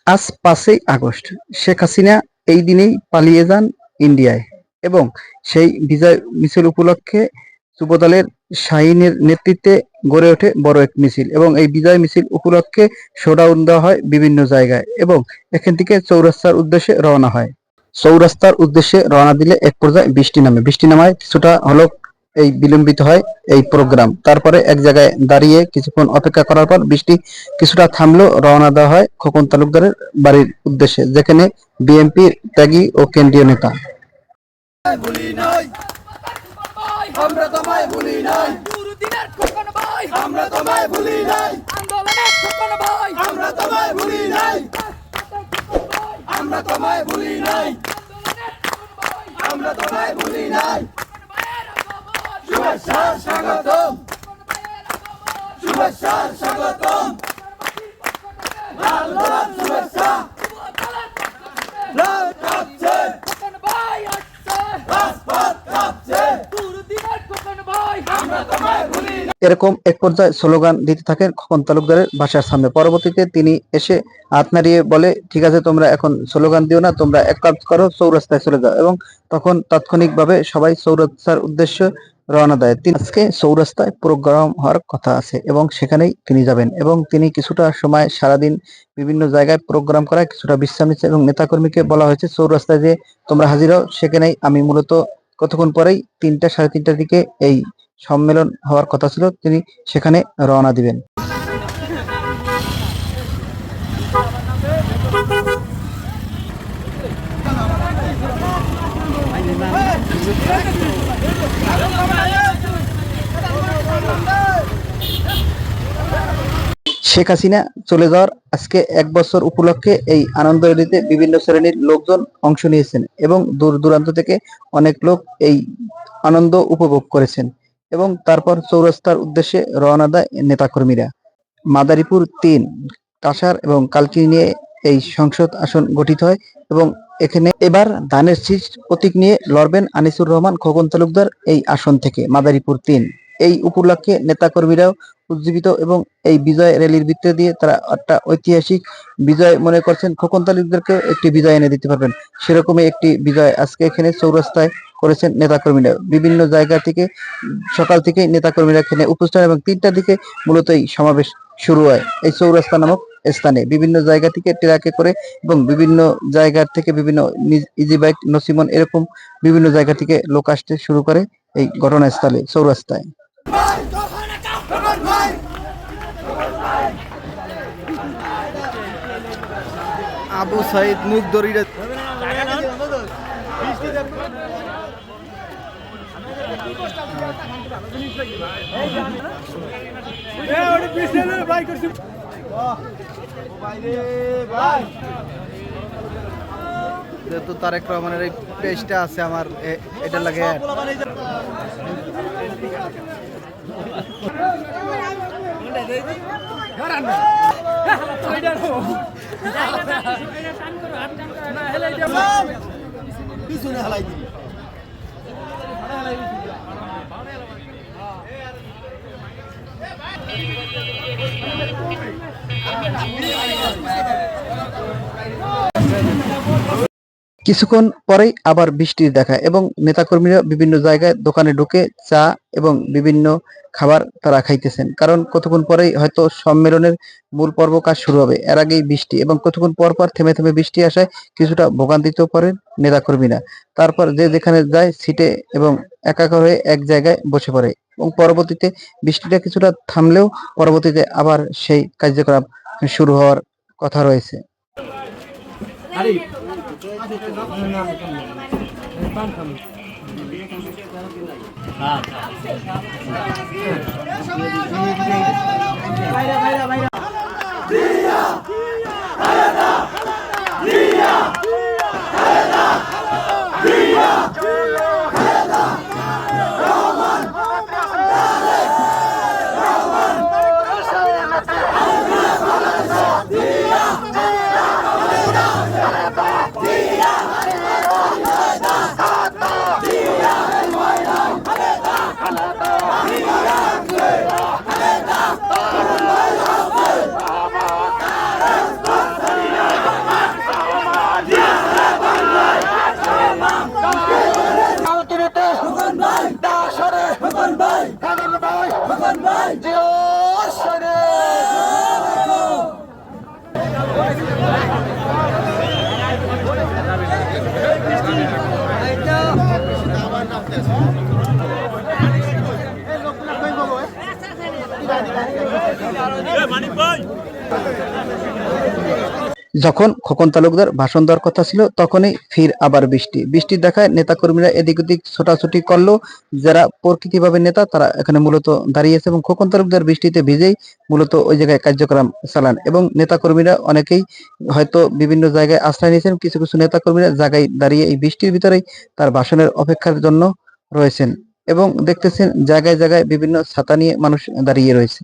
আজ 5ই আগস্ট শেখ হাসিনা এই দিনেই পালিয়ে যান ইন্ডিয়ায় এবং সেই বিজয় মিছিল উপলক্ষে যুবদলের শাহীনের নেতৃত্বে গড়ে ওঠে বড় এক মিছিল এবং এই বিজয় মিছিল উপলক্ষে শোডাউন দেওয়া হয় বিভিন্ন জায়গায় এবং এখান থেকে চৌরাস্তার উদ্দেশ্যে রওনা হয়। চৌরাস্তার উদ্দেশ্যে রওনা দিলে এক পর্যায়ে বৃষ্টি নামায় কিছুটা হলো এই বিলম্বিত হয় এই প্রোগ্রাম। তারপরে এক জায়গায় দাঁড়িয়ে কিছুক্ষণ অপেক্ষা করার পর বৃষ্টি কিছুটা থামলেও রওনা দেওয়া হয় খোকন তালুকদারের বাড়ির উদ্দেশ্যে, যেখানে বিএনপির ত্যাগী ও কেন্দ্রীয় নেতা আমরা তোমায় ভুলি নাই দুর্দিনের খোকন ভাই আমরা তোমায় ভুলি নাই আন্দোলনের খোকন ভাই আমরা তোমায় ভুলি নাই আমরা তোমায় ভুলি নাই আমরা তোমায় ভুলি নাই শুভেচ্ছা স্বাগতম শুভেচ্ছা স্বাগতম লাল লাল শুভেচ্ছা লাল কাঁপছে খোকন ভাই আসছে রাজপথ কাঁপছে দুর্দিনের খোকন ভাই আমরা তোমায় ভুলি নাই। এরকম এক পর্যায়ে স্লোগান দিতে থাকেন খোকন তালুকদারের বাসার সামনে। পরবর্তীতে তিনি এসে হাত নাড়িয়ে বলে, ঠিক আছে তোমরা এখন স্লোগান দিও না, তোমরা এক কাজ করো, চৌরাস্তায় চলে যাও। এবং তখন তাৎক্ষণিকভাবে সবাই চৌরাস্তার উদ্দেশ্যে রওনা দেয়। তিনি আজকে চৌরাস্তায় প্রোগ্রাম হওয়ার কথা আছে এবং সেখানেই তিনি যাবেন এবং তিনি কিছুটা সময় সারাদিন বিভিন্ন জায়গায় প্রোগ্রাম করায় কিছুটা বিশ্রাম নিচ্ছে এবং নেতাকর্মীকে বলা হয়েছে চৌরাস্তায় যে তোমরা হাজির হও। সেখানেই আমি মূলত কতক্ষণ পরেই 3টা সাড়ে 3টার দিকে এই সম্মেলন হওয়ার কথা ছিল, তিনি সেখানে রওনা দিবেন। শেখ হাসিনা চলে যাওয়ার আজকে 1 বছর উপলক্ষে এই আনন্দ র্যালিতে বিভিন্ন শ্রেণীর লোকজন অংশ নিয়েছেন এবং দূর দূরান্ত থেকে অনেক লোক এই আনন্দ উপভোগ করেছেন এবং তারপর চৌরাস্তার উদ্দেশ্যে রওনা দেয় নেতাকর্মীরা। মাদারীপুর 3, কাঁসার এবং কালকিনি নিয়ে এই সংসদ আসন গঠিত হয় এবং এখানে এবার ধানের শীষ প্রতীক নিয়ে লড়বেন আনিসুর রহমান খোকন তালুকদার এই আসন থেকে মাদারীপুর 3। এই উপলক্ষে নেতাকর্মীরাও উজ্জীবিত এবং এই বিজয় র্যালির ভিতর দিয়ে তারা একটা ঐতিহাসিক বিজয় মনে করছেন, খোকন তালুকদারকে একটি বিজয় এনে দিতে পারবেন সেরকমই একটি বিজয় আজকে এখানে চৌরাস্তায় করেছেন নেতাকর্মীরা। বিভিন্ন জায়গা থেকে সকাল থেকেই নেতাকর্মীরা এখানে উপস্থিত এবং 3টার দিকে মূলত এই সমাবেশ শুরু হয় এই চৌরাস্তা নামক স্থানে। বিভিন্ন জায়গা থেকে ট্রাকে করে এবং বিভিন্ন জায়গা থেকে বিভিন্ন ইজি বাইক, নসিমন এরকম বিভিন্ন জায়গা থেকে লোক আসতে শুরু করে এই ঘটনাস্থলে চৌরাস্তায়। আবু সাইদ মুখ দরিরা যেহেতু তারেক রহমানের এই পেজটা আছে আমার, এটা লাগে পিছনে হালাই দিবি কিছুক্ষণ পরেই আবার বৃষ্টির দেখা এবং নেতাকর্মীরা বিভিন্ন জায়গায় দোকানে ঢুকে চা এবং বিভিন্ন খাবার তারা খাইতেছেন, কারণ কতক্ষণ পরেই হয়তো সম্মেলনের মূল পর্ব কাজ শুরু হবে। এর আগেই বৃষ্টি এবং কতক্ষণ পর পর থেমে থেমে বৃষ্টি আসায় কিছুটা ভোগান্তিতেও পড়েন নেতাকর্মীরা। তারপর যে যেখানে যায় সিটে এবং একাকার হয়ে এক জায়গায় বসে পড়ে এবং পরবর্তীতে বৃষ্টিটা কিছুটা থামলেও পরবর্তীতে আবার সেই কার্যক্রম শুরু হওয়ার কথা রয়েছে। যখন খোকন তালুকদার ভাষণ দেওয়ার কথা ছিল তখনই ফির আবার বৃষ্টি দেখায় নেতাকর্মীরা এদিক ওদিক ছোটাছুটি করলো। যারা প্রকৃতিভাবে নেতা তারা এখানে মূলত দাঁড়িয়েছে এবং খোকন তালুকদার বৃষ্টিতে ভিজেই মূলত ওই জায়গায় কার্যক্রম চালান এবং নেতাকর্মীরা অনেকেই হয়তো বিভিন্ন জায়গায় আশ্রয় নিয়েছেন। কিছু কিছু নেতাকর্মীরা জায়গায় দাঁড়িয়ে এই বৃষ্টির ভিতরেই তার ভাষণের অপেক্ষার জন্য রয়েছেন এবং দেখতেছেন জায়গায় জায়গায় বিভিন্ন ছাতা নিয়ে মানুষ দাঁড়িয়ে রয়েছে।